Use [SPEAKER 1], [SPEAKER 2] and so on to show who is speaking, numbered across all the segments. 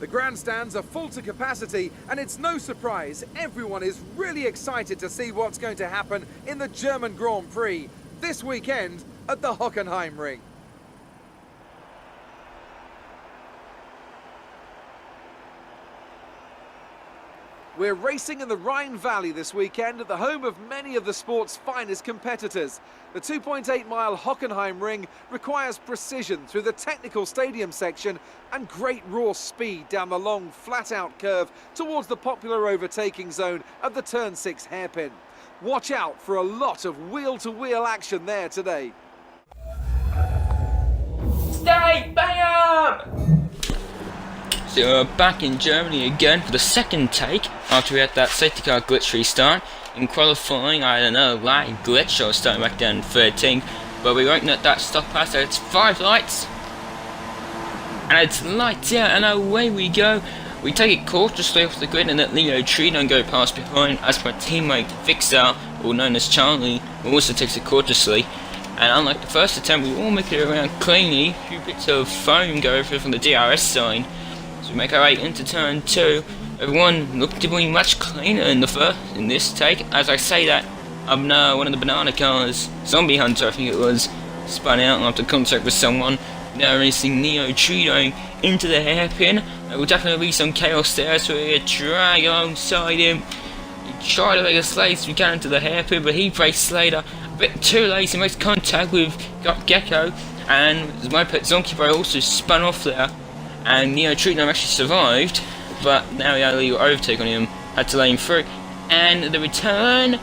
[SPEAKER 1] The grandstands are full to capacity, and it's no surprise everyone is really excited to see what's going to happen in the German Grand Prix this weekend at the Hockenheimring. We're racing in the Rhine Valley this weekend at the home of many of the sport's finest competitors. The 2.8-mile Hockenheimring requires precision through the technical stadium section and great raw speed down the long, flat-out curve towards the popular overtaking zone of the Turn 6 hairpin. Watch out for a lot of wheel-to-wheel action there today.
[SPEAKER 2] Stay, bam! So we're back in Germany again for the second take after we had that safety car glitch restart. In qualifying, I don't know, light glitch, I was starting back down 13th, but we won't let that stop us, so it's 5 lights, and it's lights out, and away we go. We take it cautiously off the grid and let Leo Trino go past behind, as my teammate Fixer, or known as Charlie, who also takes it cautiously. And unlike the first attempt, we all make it around cleanly. A few bits of foam go over from the DRS sign. So we make our way into turn 2. Everyone looked to be much cleaner in this take. As I say that, one of the banana cars, Zombie Hunter I think it was, spun out after contact with someone. Now racing Neo Trino into the hairpin. There will definitely be some chaos there, so we drag alongside him. He tried to make a slide as we got into the hairpin, but he brakes Slater a bit too late. He makes contact with Gecko, and my pet Zonky Bro also spun off there. And Neo Trino actually survived, but now we had a legal overtake on him, had to let him through. And the return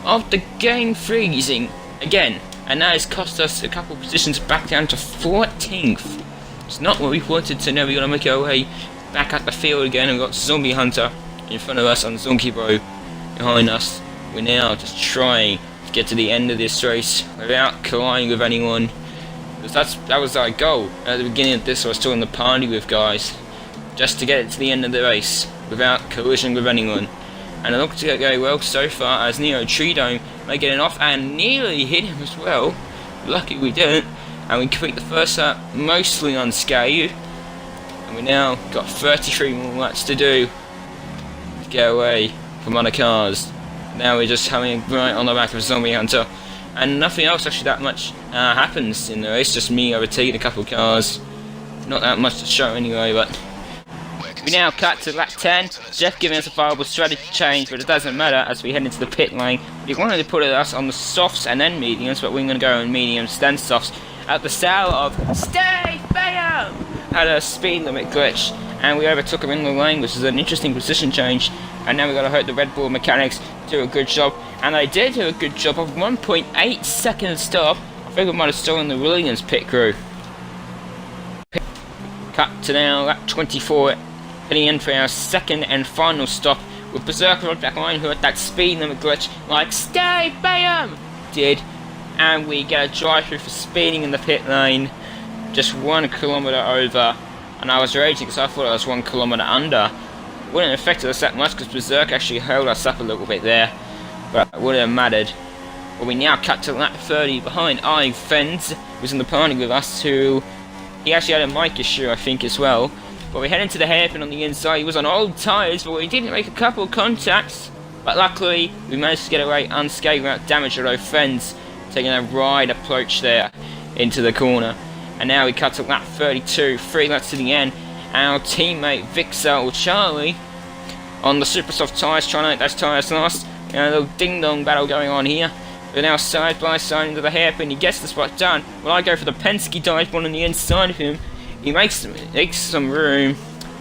[SPEAKER 2] of the game freezing again, and that has cost us a couple of positions back down to 14th. It's not what we wanted, so now we're going to make our way back at the field again, and we've got Zombie Hunter in front of us and Zonky Bro behind us. We're now just trying to get to the end of this race without colliding with anyone. That was our goal. At the beginning of this, I was talking the party with guys, just to get it to the end of the race without collision with anyone. And it looked to get going well so far, as Neo Trino making it off and nearly hit him as well. Lucky we didn't, and we complete the first lap mostly unscathed. And we now got 33 more laps to do to get away from other cars. Now we're just having right on the back of Zombie Hunter. And nothing else actually that much happens in the race, just me overtaking a couple of cars. Not that much to show anyway, but we now cut to lap 10. Jeff giving us a viable strategy change, but it doesn't matter as we head into the pit lane. He wanted to put us on the softs and then mediums, but we're going to go on mediums, then softs, at the style of Stay Bam! Had a speed limit glitch, and we overtook him in the lane, which is an interesting position change. And now we've got to hope the Red Bull mechanics do a good job. And they did do a good job of 1.8 second stop. I think we might have stolen the Williams pit crew. Cut to now lap 24, heading in for our second and final stop with Berserker on back line, who had that speed limit glitch like Stay Bam! Did. And we get a drive through for speeding in the pit lane, just 1 kilometre over. And I was raging because I thought I was 1 kilometre under. It wouldn't have affected us that much because Berserk actually held us up a little bit there, but it wouldn't have mattered. But we now cut to lap 30 behind Ive Fens, who's in the party with us, he actually had a mic issue I think as well. But we head into the hairpin on the inside. He was on old tyres, but we didn't make a couple of contacts. But luckily we managed to get away unscathed without damage, although Fens taking a wide approach there into the corner. And now we cut to lap 32, 3 laps to the end. Our teammate Vixar or Charlie on the super soft tyres, trying to make those tyres last. A little ding dong battle going on here. We're now side by side into the hairpin. He gets the spot done. Well, I go for the Penske dive one on the inside of him. He makes some room,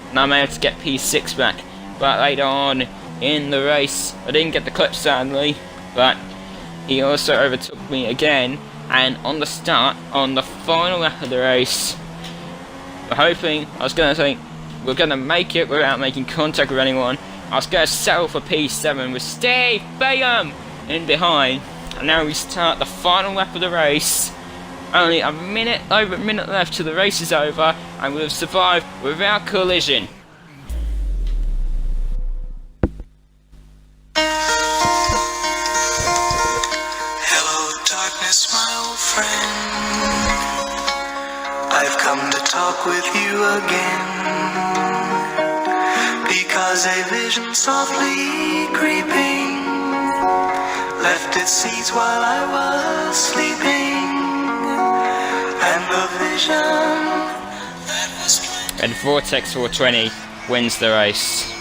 [SPEAKER 2] and I'm able to get P6 back. But later on in the race, I didn't get the clip sadly, but he also overtook me again. And on the start, on the final lap of the race, I was going to say we're going to make it without making contact with anyone. I was going to settle for P7 with Steve Bam in behind. And now we start the final lap of the race. Only over a minute left till the race is over, and we've survived without collision.
[SPEAKER 3] Hello darkness, my old friend. I've come to talk with you again. because a vision softly creeping left its seeds while I was sleeping, and the vision that was
[SPEAKER 2] And Vortex 420 wins the race.